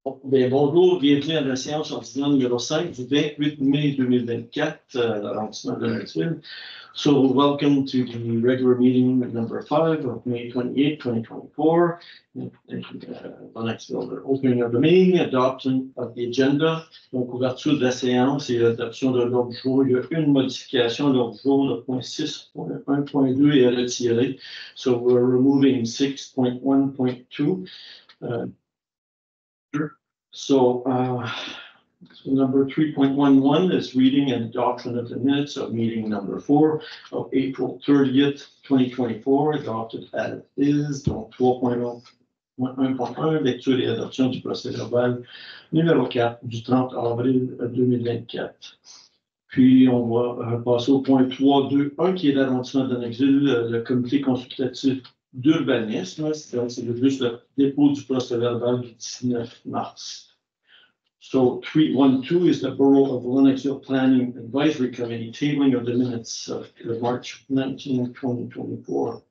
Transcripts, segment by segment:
Bien, bonjour, bienvenue à la séance ordinaire numéro 5 du 28 mai 2024 à l'arrondissement de Lennoxville. So welcome to the regular meeting number 5 of May 28, 2024. Lennoxville, opening of the meeting, adoption of the agenda. Donc, ouverture de la séance et adoption de l'ordre du jour. Il y a une modification de l'ordre du jour, le point 6.1.2 est retiré. So we're removing 6.1.2. So number 3.11 is reading and adoption of the minutes of meeting number 4 of April 30th, 2024, adopted as is. Donc 3.1.1, lecture et adoption du procès verbal numéro 4 du 30 avril 2024. Puis on va passer au point 3.2.1 qui est l'arrondissement de Lennoxville, le comité consultatif d'urbanisme. C'est juste le dépôt du procès verbal du 19 mars. So 3.1.2 is the Borough of Lennoxville Planning Advisory Committee tabling of the minutes of March 19, 2024.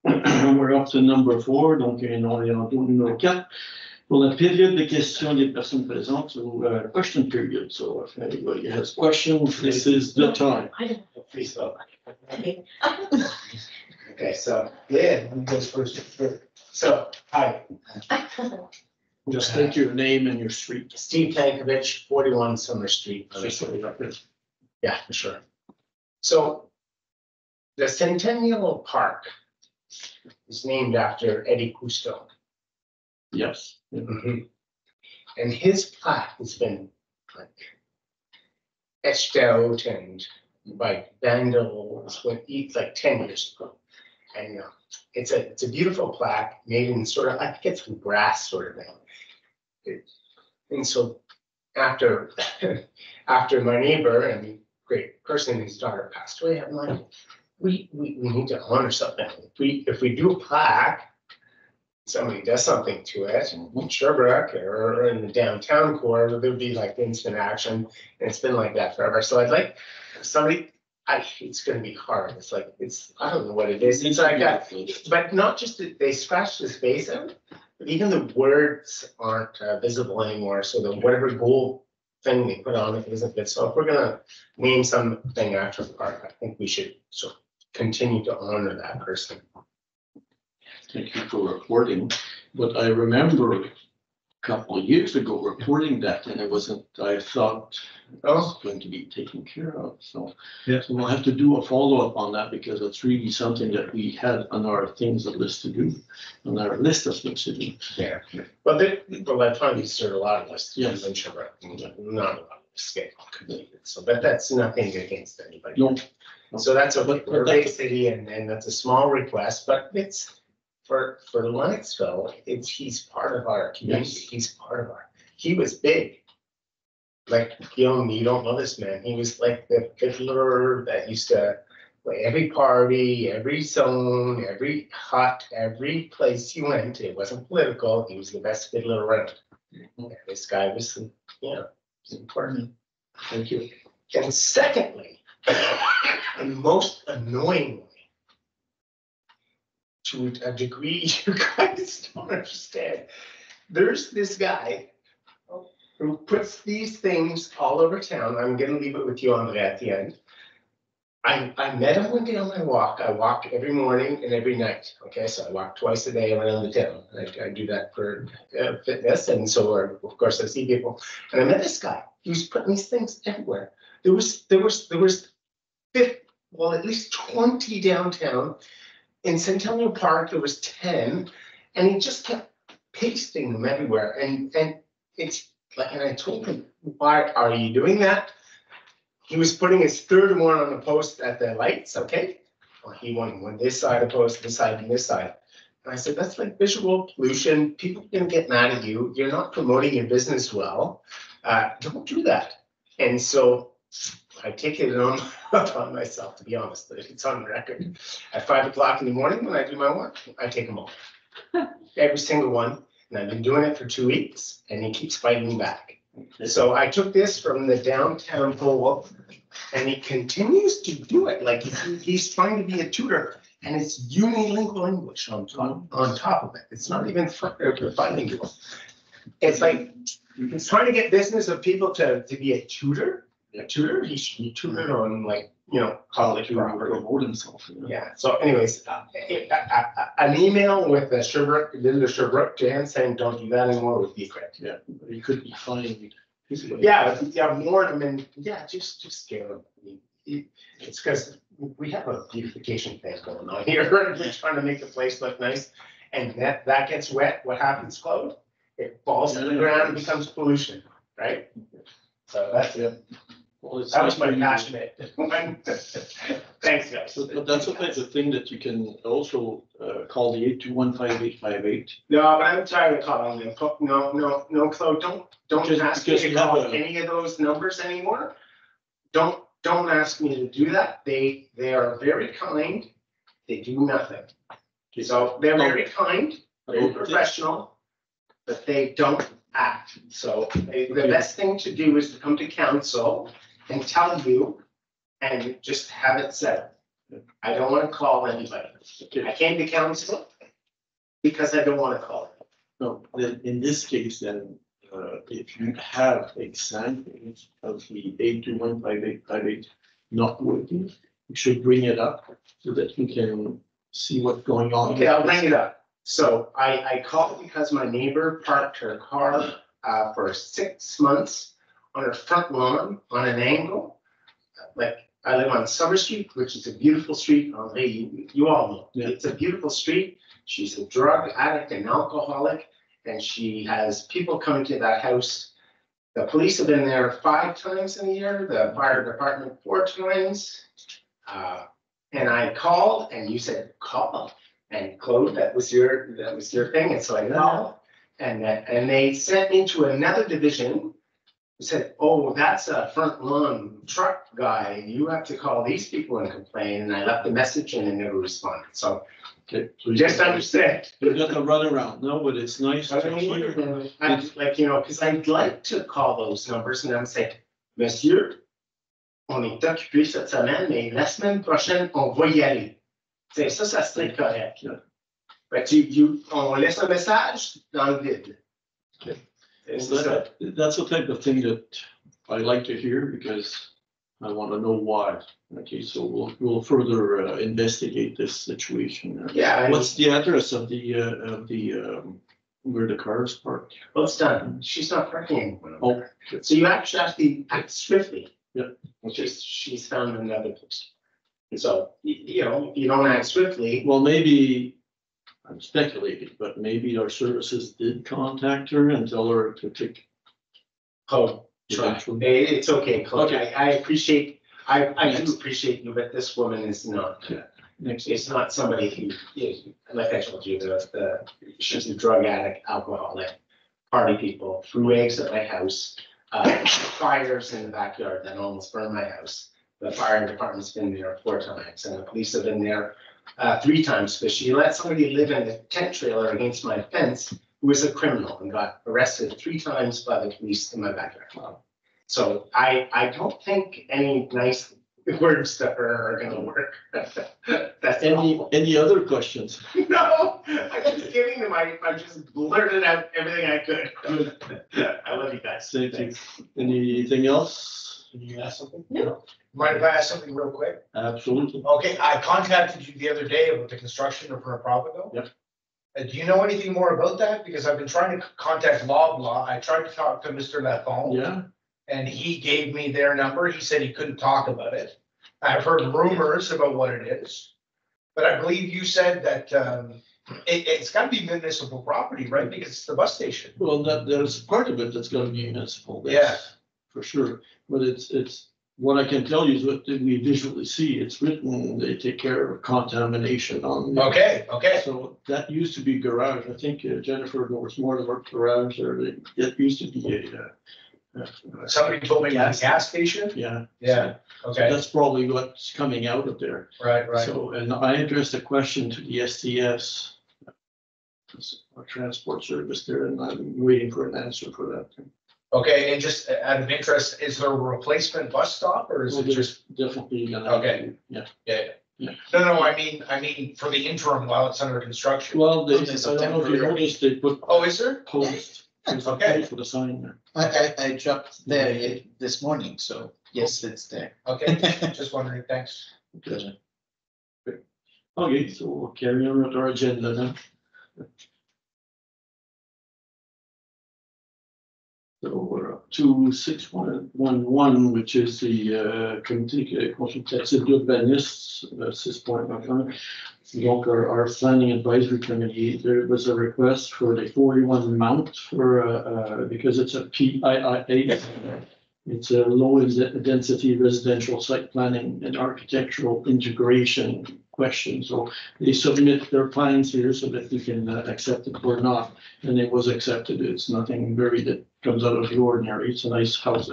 We're up to number 4, donc on est en tour numéro 4. Pour la période de questions des personnes présentes, so question period. So if anybody has questions, this is the time. Please vote. Okay, so yeah, who goes first? So, hi. Just state your name and your street. Steve Tankovich, 41 Summer Street. Yeah, for sure. So, the Centennial Park is named after Eddie Cousteau. Yes. Mm-hmm. And his plaque has been like etched out and by vandals like 10 years ago. And it's a beautiful plaque made in sort of, I think it's from brass sort of thing. And so after my neighbor and great person, his daughter passed away, I'm like, we need to honor something. If we do a plaque, somebody does something to it in Sherbrooke or in the downtown core, there'd be like instant action, and it's been like that forever. So I'd like somebody. It's going to be hard. It's like I don't know what it is. It's like but not just that they scratched the space out, but even the words aren't visible anymore. So the whatever gold thing they put on it isn't good. So if we're gonna name something after the park, I think we should sort of continue to honor that person. Thank you for reporting. But I remember a couple of years ago reporting that, and it wasn't, I thought it was going to be taken care of. So, yeah. So we'll have to do a follow-up on that because it's really something that we had on our things list to do, on our list of things to do. Yeah. Well, that probably served a lot of lists. Yes. In Sherbrooke, not a lot of scale. So, but that's nothing against anybody. No. So that's we're a big city, and that's a small request, but it's for Lennoxville. He's part of our community. Yes. He's part of he was big. Like, you don't know this man. He was like the fiddler that used to play every party, every zone, every hut, every place you went. It wasn't political. He was the best fiddler around. Mm-hmm. Yeah, this guy was, was important. Thank you. And secondly, and most annoyingly, to a degree you guys don't understand, there's this guy who puts these things all over town. I'm going to leave it with you, Andre, at the end. I met him one day on my walk. I walk every morning and every night. Okay, so I walk twice a day around the town. I do that for fitness, and so of course I see people. And I met this guy. He was putting these things everywhere. There was at least 20 downtown. In Centennial Park, there was 10, and he just kept pasting them everywhere. And it's like, and I told him, why are you doing that? He was putting his third one on the post at the lights, okay? Well, he won this side of the post, this side, and this side. And I said, that's like visual pollution. People are going to get mad at you. You're not promoting your business well. Don't do that. And so I take it upon myself, to be honest, that it's on record. At 5 o'clock in the morning when I do my work, I take them all. Every single one. And I've been doing it for 2 weeks, and he keeps fighting me back. So I took this from the downtown poll, and he continues to do it. Like he's trying to be a tutor, and it's unilingual English on top of it. It's not even bilingual. It's like He's trying to get business of people to be a tutor. A tutor. He should be tutored on college property. Promote himself. Yeah. So, anyways, an email with the Sherbrooke Jan saying don't do that anymore would be great. Yeah, he could be fined. Yeah, warn him and just scare him. It's because we have a beautification thing going on here. We're trying to make the place look nice, and that gets wet. What happens, Claude? It falls to the ground and becomes pollution, right? So that's it. Well, That was my passionate. Thanks, guys. But that's the type of thing that you can also call the 821-5858. No, but I'm tired of calling them. No, Claude, don't ask me to call any of those numbers anymore. Don't ask me to do that. They are very kind. They do nothing. So they're very kind, very professional, but they don't act. So the best thing to do is to come to council and tell you and just have it settled. I don't want to call anybody. I came to council because I don't want to call it. No, then in this case, then if you have examples of the 821-5858 not working, you should bring it up so that you can see what's going on. Okay, I'll bring it up. So I called because my neighbor parked her car for 6 months on her front lawn on an angle. Like, I live on Summer Street, which is a beautiful street. You all know. Yeah. It's a beautiful street. She's a drug addict and alcoholic, and she has people coming to that house. The police have been there 5 times in a year, the fire department 4 times. And I called, and you said, call. And Claude, that was your thing. And so I called, and they sent me to another division. Said, oh, that's a front lawn truck guy. You have to call these people and complain. And I left the message and they never responded. So, okay, so just understand. You've got to run around. No, but it's nice to hear. Because I'd like to call those numbers and I'm saying, Monsieur, on est occupé cette semaine, mais la semaine prochaine, on va y aller. C'est ça serait correct. Yeah. But on laisse un message dans le vide. Okay. Well, that's the type of thing that I like to hear because I want to know why. Okay, so we'll further investigate this situation. Yeah. What's the address of the where the cars parked? Well, it's done. She's not parking anymore. Oh, so you actually have to act swiftly. Yeah. Okay. She's found another place. So you don't act swiftly. Well, maybe. I'm speculating, but maybe our services did contact her and tell her to take. Oh, try. It's okay, Claude. Okay. I appreciate. I do appreciate you, but this woman is not. Yeah. Next. It's not somebody who, like I told you, she's a drug addict, alcoholic, party people, threw eggs at my house, fires in the backyard that almost burned my house. The fire department's been there 4 times, and the police have been there 3 times because she let somebody live in a tent trailer against my fence who was a criminal and got arrested 3 times by the police in my backyard. So I don't think any nice words to her are going to work. That's any other questions? No, I'm just giving them. I just blurted out everything I could. I love you guys. Thank you. Anything else? Can you ask something? No. Mind if I ask something real quick? Absolutely. Okay, I contacted you the other day about the construction of Provigo. Yep. Do you know anything more about that? Because I've been trying to contact Loblaw. I tried to talk to Mr. Lafont. Yeah. And he gave me their number. He said he couldn't talk about it. I've heard rumors about what it is. But I believe you said that it's got to be municipal property, right? Because it's the bus station. Well, there's part of it that's going to be municipal. Yeah. For sure. But it's what I can tell you is what we visually see. It's written, they take care of contamination on. Okay. So that used to be garage. I think Jennifer knows more about garage there. It used to be Somebody told me it was a gas station. Yeah. Yeah. Okay. So that's probably what's coming out of there. Right. So, and I addressed a question to the STS, our transport service there, and I'm waiting for an answer for that. Okay, and just out of interest, is there a replacement bus stop or is it just? Definitely gonna. Okay. Yeah. No, I mean for the interim while it's under construction. Well, I don't know if you noticed, they put. Oh, is there? Post Okay. For the sign. I dropped there this morning, so yes, it's there. Okay, just wondering, thanks. Pleasure. Okay, so we'll carry on with our agenda then. So we're up to 6.11, which is the comité consultatif d'urbanistes, 6.11. Donc, our planning advisory committee, there was a request for the 41 mount for, because it's a PIIA. It's a low density residential site planning and architectural integration question. So they submit their plans here so that we can accept it or not. And it was accepted. It's nothing very that comes out of the ordinary. It's a nice house,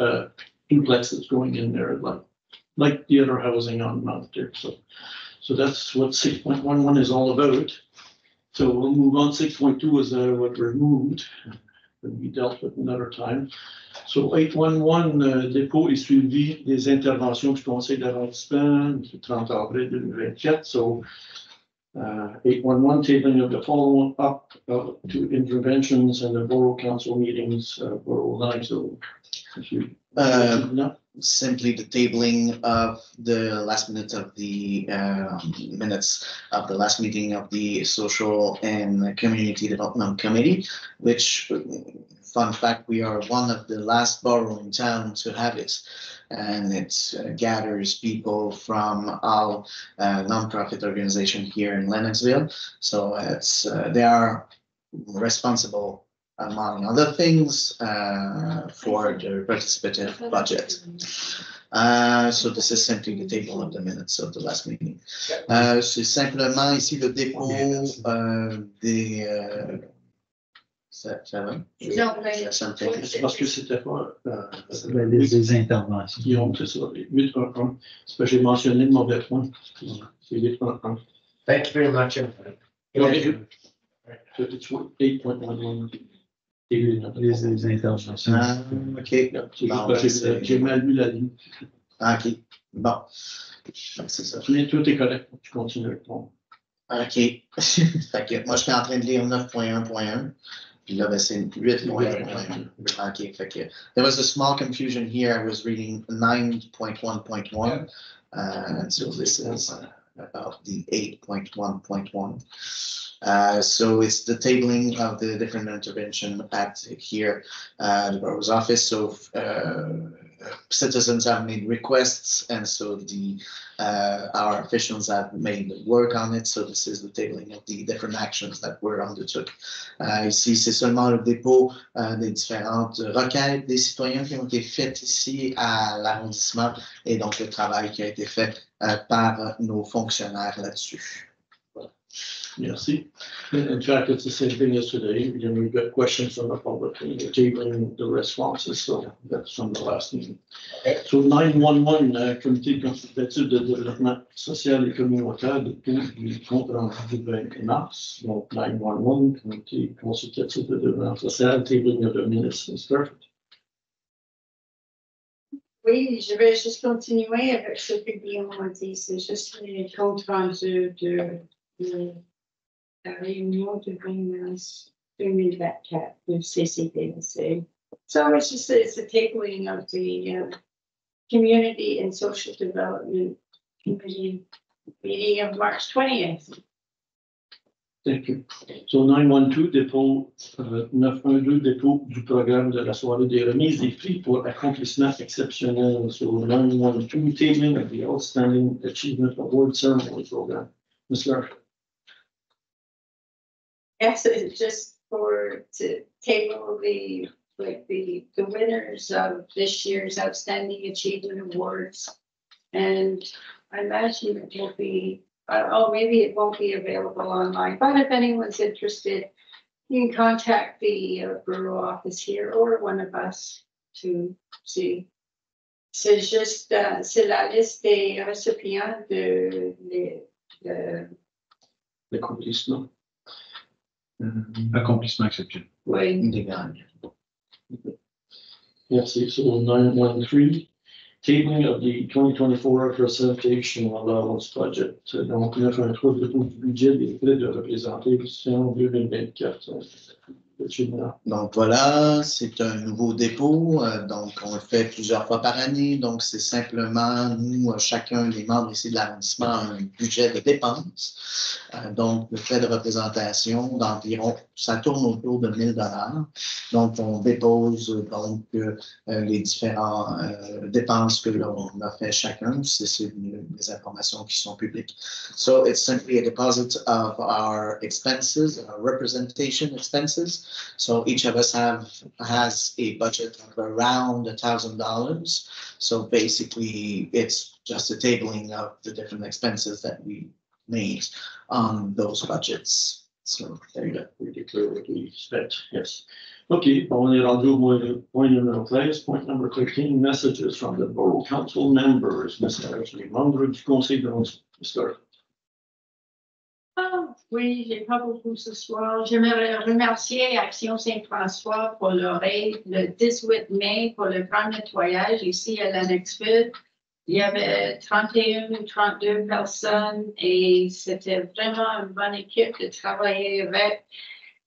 duplex that's going in there, like the other housing on Mount there. So that's what 6.11 is all about. So we'll move on. 6.2 is what removed. That we dealt with another time. So 811, dépôt et suivi des interventions du Conseil d'arrondissement du 30 avril 2024. So 811, tabling of the follow up to interventions and the borough council meetings, borough lives. So simply the tabling of the last minute of the minutes of the last meeting of the Social and Community Development Committee, which, fun fact, we are one of the last borough in town to have it. And it gathers people from all nonprofit organizations here in Lennoxville. So it's they are responsible, among other things, for the participative budget. So this is simply the table of the minutes of the last meeting. C'est simplement ici le dépôt des... Ça va? Non, mais c'est parce que c'était pas les interventions. qui ont fait ça, les 8.1. C'est parce que j'ai mentionné le mauvais point. C'est 8.1. Thank you very much. It's 8.11. Les interventions. Ah, ok. C'est juste parce que j'ai mal lu la ligne. Ah, ok. Bon. C'est ça. Mais tout est correct. Tu continues avec ton. Ok. Fait que moi, j'étais en train de lire 9.1.1. Puis là, ben, c'est 8.1.1. Ok. Fait que there was a small confusion here. I was reading 9.1.1. And so this is about the 8.1.1. So it's the tabling of the different intervention at here, the borough's office. So citizens have made requests, and so our officials have made work on it. So this is the tabling of the different actions that were undertook. Ici, c'est seulement le dépôt des différentes requêtes des citoyens qui ont été faites ici à l'arrondissement, et donc le travail qui a été fait par nos fonctionnaires là-dessus. Merci. In fact, it's the same thing yesterday. We've got questions from the public and we're tabling the responses. So that's from the last meeting. Okay. So 911, Comité consultatif de développement social et communautaire du compte rendu du 20 mars. Donc 911, Comité consultatif de développement social, tabling of the minutes is perfect. oui, je vais juste continuer avec ce que Guillaume a dit. C'est juste les comptes rendus de la réunion du 20 mars 2024 du CCDC. So it's just it's a tabling of the Community and Social Development Committee meeting of March 20th. Thank you. So 912, dépôt 912, dépôt du programme de la soirée des remises des prix pour accomplissement exceptionnel. So 912, tabling of the Outstanding Achievement Award Ceremony program. Ms. Lark. Yes, it's just to table the winners of this year's Outstanding Achievement Awards. And I imagine it will be, maybe it won't be available online, but if anyone's interested, you can contact the borough office here or one of us to see. C'est juste, c'est la liste des récipients de L'accomplissement. Accomplissement exceptionnel. oui. Des gagnes. Merci. So 913, tabling of the 2024 representation allowance budget. Donc 913, dépôt du budget des frais de représentation 2024. général. Donc voilà, c'est un nouveau dépôt, donc on le fait plusieurs fois par année, donc c'est simplement nous, chacun des membres ici de l'arrondissement a un budget de dépenses, donc le frais de représentation d'environ, ça tourne autour de 1 000 $. Donc on dépose donc les différentes dépenses que l'on a fait chacun, c'est des informations qui sont publiques. So it's simply a deposit of our expenses, our representation expenses. So each of us has a budget of around $1,000. So basically, it's just a tabling of the different expenses that we made on those budgets. So there you go. We declare what we spent, yes. OK, on est rendu au point numéro 13. Point number 13, messages from the Borough Council members. Messages les membres du Conseil d'arrondissement. Mr. Oui, j'ai pas beaucoup ce soir. J'aimerais remercier Action Saint-François pour leur aide le 18 mai pour le grand nettoyage ici à Lennoxville. Il y avait 31 ou 32 personnes et c'était vraiment une bonne équipe de travailler avec.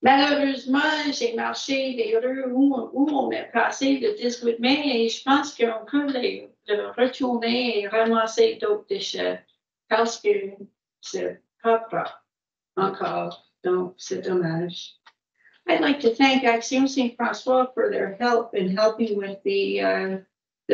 Malheureusement, j'ai marché les rues où on est passé le 18 mai et je pense qu'on peut les retourner et ramasser d'autres déchets parce que c'est pas propre. Encore, donc c'est dommage. I'd like to thank Action Saint-François for their help in helping with the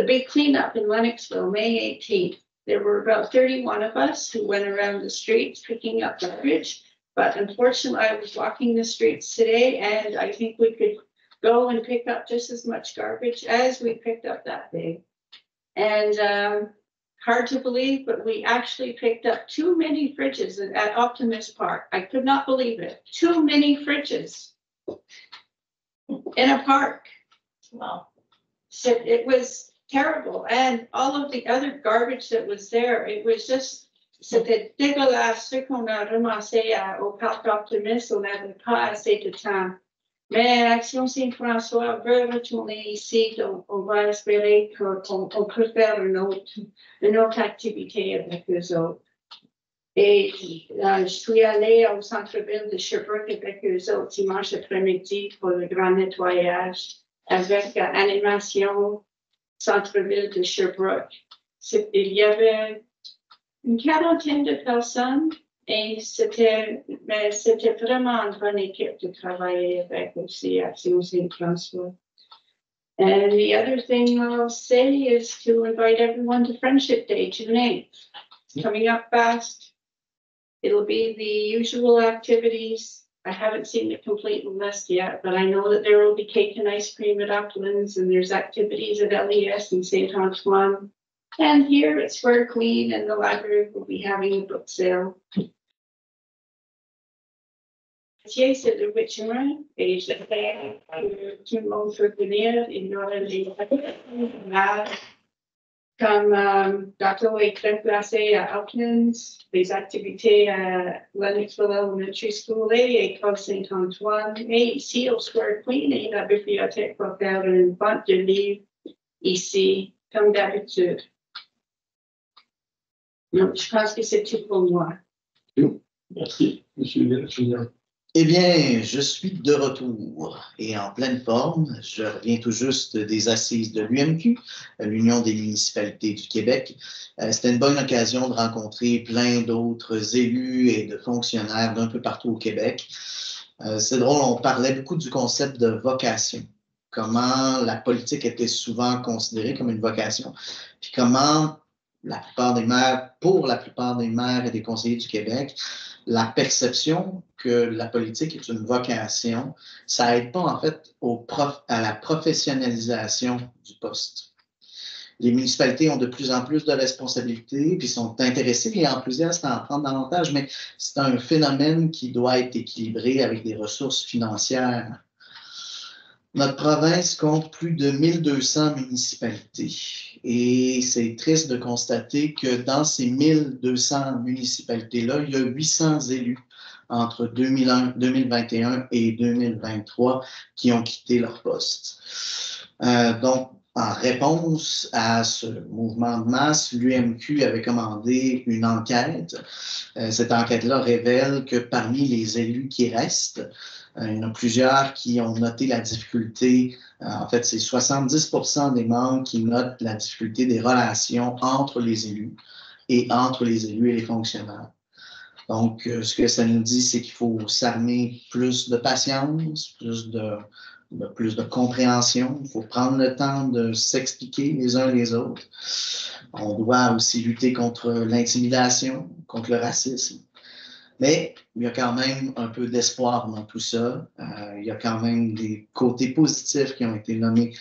big cleanup in Lennoxville, May 18th. There were about 31 of us who went around the streets picking up garbage, but unfortunately I was walking the streets today and I think we could go and pick up just as much garbage as we picked up that day. And hard to believe, but we actually picked up too many fridges at Optimist Park. I could not believe it. Too many fridges in a park. Well, so it was terrible. And all of the other garbage that was there, it was just, c'était dégueulasse. Ce qu'on a ramassé au parc Optimist, on n'avait pas assez de temps. Mais Action Saint-François veut retourner ici, donc on va espérer qu'on peut faire une autre activité avec eux autres. Et je suis allée au centre-ville de Sherbrooke avec eux autres dimanche après-midi pour le grand nettoyage avec animation centre-ville de Sherbrooke. Il y avait une quarantaine de personnes. Et c'était vraiment une bonne équipe de travailler avec aussi Action Saint-François. And the other thing I'll say is to invite everyone to Friendship Day, June 8th. Coming up fast. It'll be the usual activities. I haven't seen the complete list yet, but I know that there will be cake and ice cream at Uplands, and there's activities at LES and St. Antoine. And here at Square Queen and the library will be having a book sale. C'est le 8 juin et j'espère que tout le monde peut venir. Il y aura des activités comme Gâteau et crème glacée à Uplands, des activités à Lennoxville Elementary School et École Saint-Antoine. Et ici au Square Queen, et la bibliothèque va faire une vente de livres ici, comme d'habitude. Donc, je pense que c'est tout pour moi. Merci, Monsieur le. Eh bien, je suis de retour et en pleine forme. Je reviens tout juste des assises de l'UMQ, l'Union des municipalités du Québec. C'était une bonne occasion de rencontrer plein d'autres élus et de fonctionnaires d'un peu partout au Québec. C'est drôle, on parlait beaucoup du concept de vocation, comment la politique était souvent considérée comme une vocation, puis comment pour la plupart des maires et des conseillers du Québec, la perception que la politique est une vocation, ça aide pas en fait à la professionnalisation du poste. Les municipalités ont de plus en plus de responsabilités, puis sont intéressées et enthousiastes à en prendre davantage, mais c'est un phénomène qui doit être équilibré avec des ressources financières. Notre province compte plus de 1200 municipalités et c'est triste de constater que dans ces 1200 municipalités-là, il y a 800 élus entre 2021 et 2023 qui ont quitté leur poste. Donc, En réponse à ce mouvement de masse, l'UMQ avait commandé une enquête. Cette enquête-là révèle que parmi les élus qui restent, il y en a plusieurs qui ont noté la difficulté. En fait, c'est 70% des membres qui notent la difficulté des relations entre les élus et entre les élus et les fonctionnaires. Donc, ce que ça nous dit, c'est qu'il faut s'armer plus de patience, plus de compréhension. Il faut prendre le temps de s'expliquer les uns les autres. On doit aussi lutter contre l'intimidation, contre le racisme. Mais il y a quand même un peu d'espoir dans tout ça. Il y a quand même des côtés positifs qui ont été nommés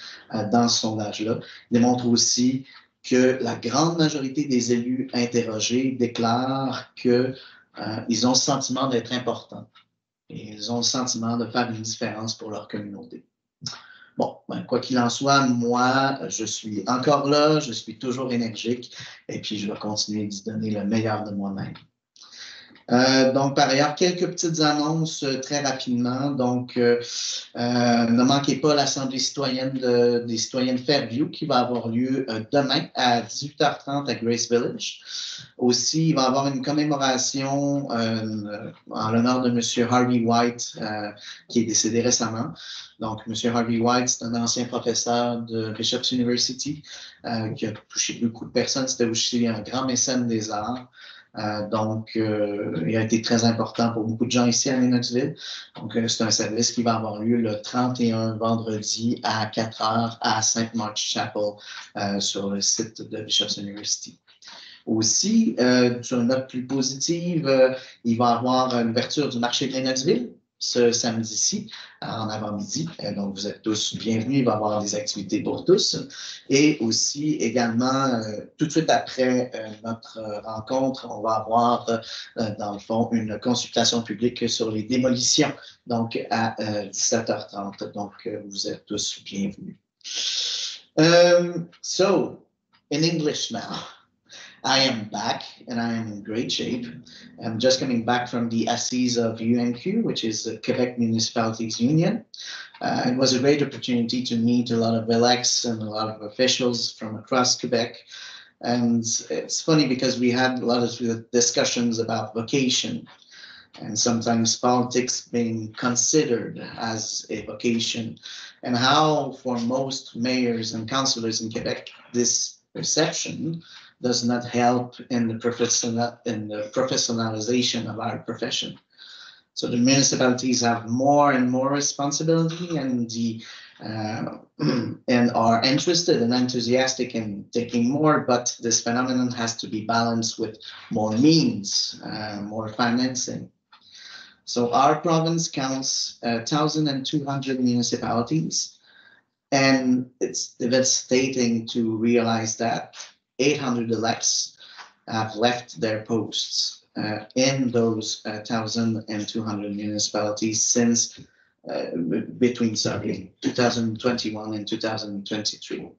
dans ce sondage-là. Il démontre aussi que la grande majorité des élus interrogés déclarent qu'ils ont le sentiment d'être importants. Et ils ont le sentiment de faire une différence pour leur communauté. Bon, ben, quoi qu'il en soit, moi, je suis encore là, je suis toujours énergique et puis je vais continuer d'y donner le meilleur de moi-même. Donc, par ailleurs, quelques petites annonces très rapidement. Donc, ne manquez pas l'Assemblée citoyenne des citoyens de Fairview qui va avoir lieu demain à 18h30 à Grace Village. Aussi, il va y avoir une commémoration en l'honneur de M. Harvey White qui est décédé récemment. Donc, M. Harvey White, c'est un ancien professeur de Bishop's University qui a touché beaucoup de personnes. C'était aussi un grand mécène des arts. Donc, il a été très important pour beaucoup de gens ici à Lennoxville. Donc, c'est un service qui va avoir lieu le 31 vendredi à 4h à St. Mark's Chapel sur le site de Bishop's University. Aussi, sur une note plus positive, il va y avoir l'ouverture du marché de Lennoxville ce samedi-ci en avant-midi. Donc, vous êtes tous bienvenus. Il va y avoir des activités pour tous. Et aussi, également, tout de suite après notre rencontre, on va avoir, dans le fond, une consultation publique sur les démolitions, donc à 17h30. Donc, vous êtes tous bienvenus. So, in English now. I am back and I am in great shape. I'm just coming back from the Assises of UNQ, which is the Quebec Municipalities Union. It was a great opportunity to meet a lot of elects and a lot of officials from across Quebec. And it's funny because we had a lot of discussions about vocation and sometimes politics being considered as a vocation, and how for most mayors and councillors in Quebec, this perception does not help in the professionalization of our profession. So the municipalities have more and more responsibility and and are interested and enthusiastic in taking more, but this phenomenon has to be balanced with more means, more financing. So our province counts 1,200 municipalities, and it's devastating to realize that 800 elects have left their posts in those 1,200 municipalities since between 2021 and 2023.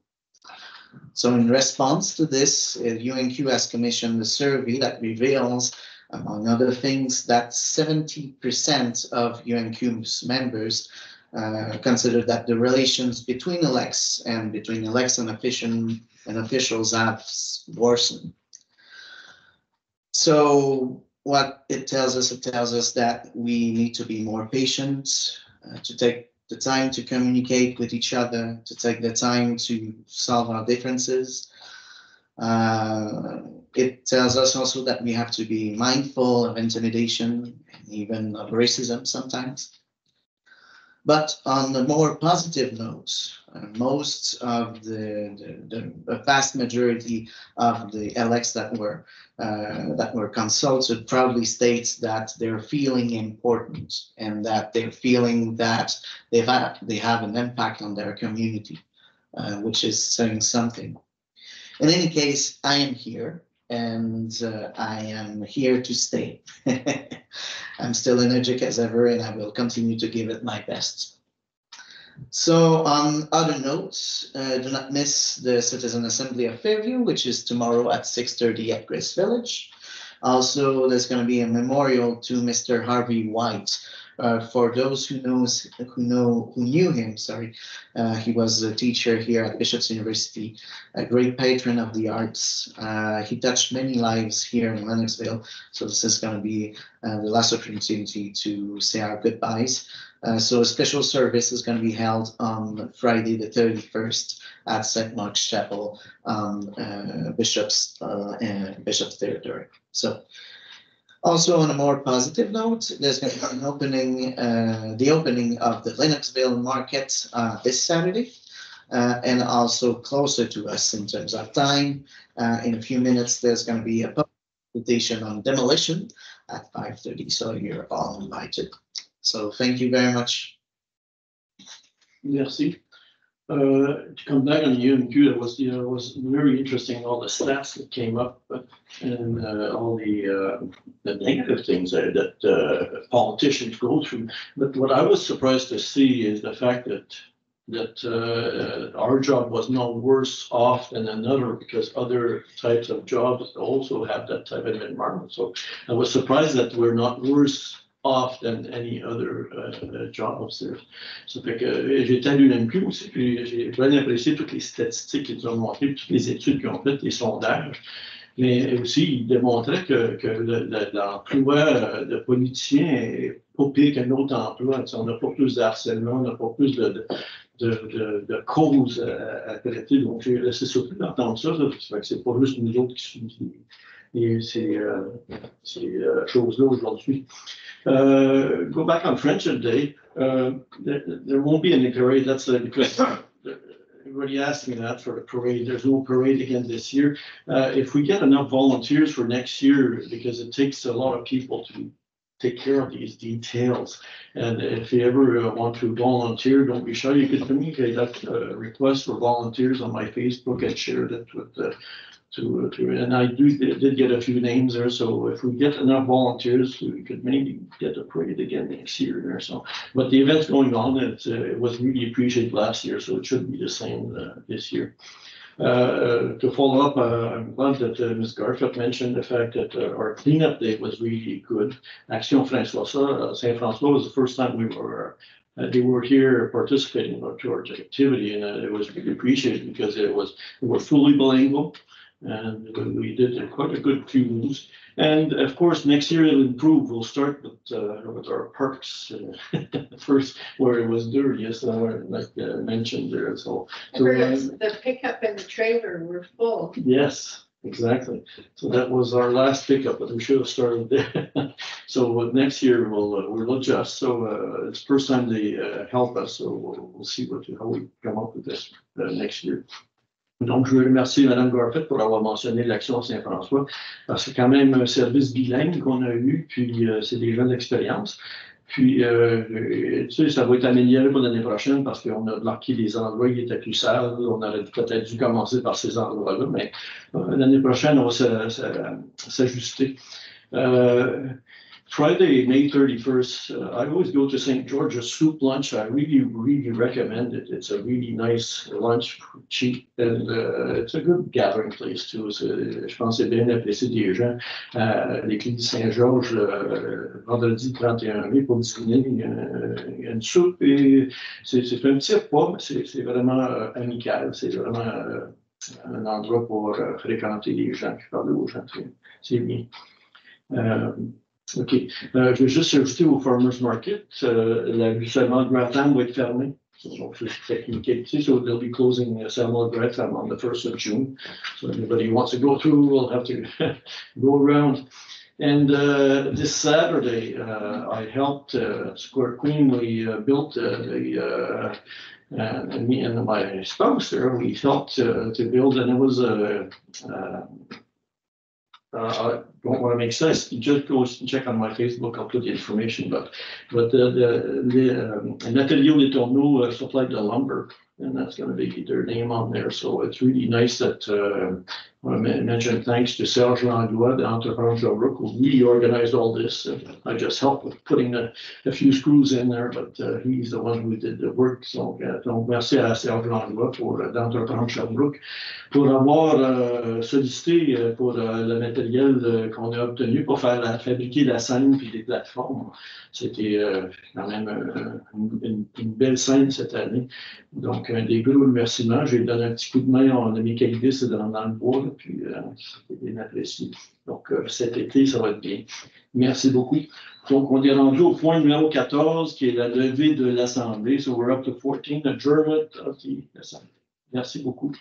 So in response to this, UNQ has commissioned a survey that reveals, among other things, that 70% of UNQ's members consider that the relations between elects and officials have worsened. So what it tells us that we need to be more patient, to take the time to communicate with each other, to take the time to solve our differences. It tells us also that we have to be mindful of intimidation and even of racism sometimes. But on the more positive notes, most of the vast majority of the elects that were consulted proudly states that they're feeling important and that they're feeling that they have an impact on their community, which is saying something. In any case, I am here. And I am here to stay. I'm still energetic as ever, and I will continue to give it my best. So on other notes, do not miss the Citizen Assembly of Fairview, which is tomorrow at 6:30 at Grace Village. Also, there's going to be a memorial to Mr. Harvey White For those who knew him, sorry, he was a teacher here at Bishop's University, a great patron of the arts. He touched many lives here in Lennoxville, so this is going to be the last opportunity to say our goodbyes. So a special service is going to be held on Friday the 31st at St. Mark's Chapel, Bishop's territory. So also on a more positive note, there's going to be an opening, the opening of the Lennoxville Market this Saturday, and also closer to us in terms of time. In a few minutes, there's going to be a presentation on demolition at 5:30, so you're all invited. So thank you very much. Merci. To come back on the UMQ, it was very interesting, all the stats that came up and all the negative things that politicians go through. But what I was surprised to see is the fact that our job was no worse off than another, because other types of jobs also have that type of environment. So I was surprised that we're not worse off than any other jobs there. Ça fait que j'étais à l'UMQ aussi, puis j'ai bien apprécié toutes les statistiques qu'ils ont montrées, toutes les études qu'ils ont faites, les sondages. Mais aussi, ils démontraient que l'emploi de politicien est pas pire qu'un autre emploi. On n'a pas plus de harcèlement, on n'a pas plus de causes à traiter. Donc, j'ai laissé surtout d'entendre ça. Ça fait que c'est pas juste nous autres qui subissons ces choses-là aujourd'hui. Go back on Friendship Day. There won't be any parade, because everybody asked me that for the parade. There's no parade again this year. If we get enough volunteers for next year, because it takes a lot of people to take care of these details. And if you ever want to volunteer, don't be shy. You can communicate that request for volunteers on my Facebook and shared it with and I did get a few names there. So if we get enough volunteers, we could maybe get a parade again next year there. So, but the event's going on. It was really appreciated last year, so it should be the same this year. To follow up, I'm glad that Ms. Garfield mentioned the fact that our cleanup day was really good. Action François, Saint François was the first time they were here participating to our activity, and it was really appreciated because we were fully bilingual. And we did quite a good few moves. And of course, next year it'll improve. We'll start with our parks first, where it was dirtiest, like mentioned there. So the pickup and the trailer were full. Yes, exactly. So that was our last pickup, but we should have started there. So next year we'll adjust. So it's the first time they help us. So we'll see how we come up with this next year. Donc, je veux remercier Mme Garfield pour avoir mentionné l'Action Saint-François, parce que c'est quand même un service bilingue qu'on a eu, puis c'est des jeunes d'expérience. Puis, tu sais, ça va être amélioré pour l'année prochaine parce qu'on a marqué des endroits qui étaient plus sales. On aurait peut-être dû commencer par ces endroits-là, mais l'année prochaine, on va s'ajuster. Friday, May 31st, I always go to St. George's Soup Lunch. I really, really recommend it. It's a really nice lunch, cheap, and it's a good gathering place too. Je pense que c'est bien apprécié des gens. L'église Saint-Georges, vendredi 31 mai pour dîner, il y a une soupe et c'est un petit repas, mais c'est vraiment amical. C'est vraiment un endroit pour fréquenter les gens, puis parler aux gens. C'est bien. OK. Je vais juste ajouter au Farmers Market, la rue Salmon Gratham va être fermée. Donc, c'est technicalité. So they'll be closing Salmon Gratham on the 1st of June. So anybody who wants to go through will have to go around. And this Saturday, I helped Square Queen. We built me and my spouse there, we helped to build, and it was I don't want to make sense. Just go and check on my Facebook. I'll put the information. But an atelier des tourneaux supplied the lumber and that's gonna be their name on there. So it's really nice that, I want to mention thanks to Serge Langlois, the entrepreneur Sherbrooke, who really organized all this. I just helped with putting a few screws in there, but he's the one who did the work. Donc merci à Serge Langlois pour d'entrepreneur Sherbrooke pour avoir sollicité pour le matériel qu'on a obtenu pour fabriquer la scène puis les plateformes. C'était quand même une belle scène cette année. Donc, des gros remerciements. J'ai donné un petit coup de main à mes qualités dans le bois, là, puis c'était bien apprécié. Donc, cet été, ça va être bien. Merci beaucoup. Donc, on est rendu au point numéro 14, qui est la levée de l'Assemblée. So, we're up to 14, adjournment of the Assembly. Merci beaucoup.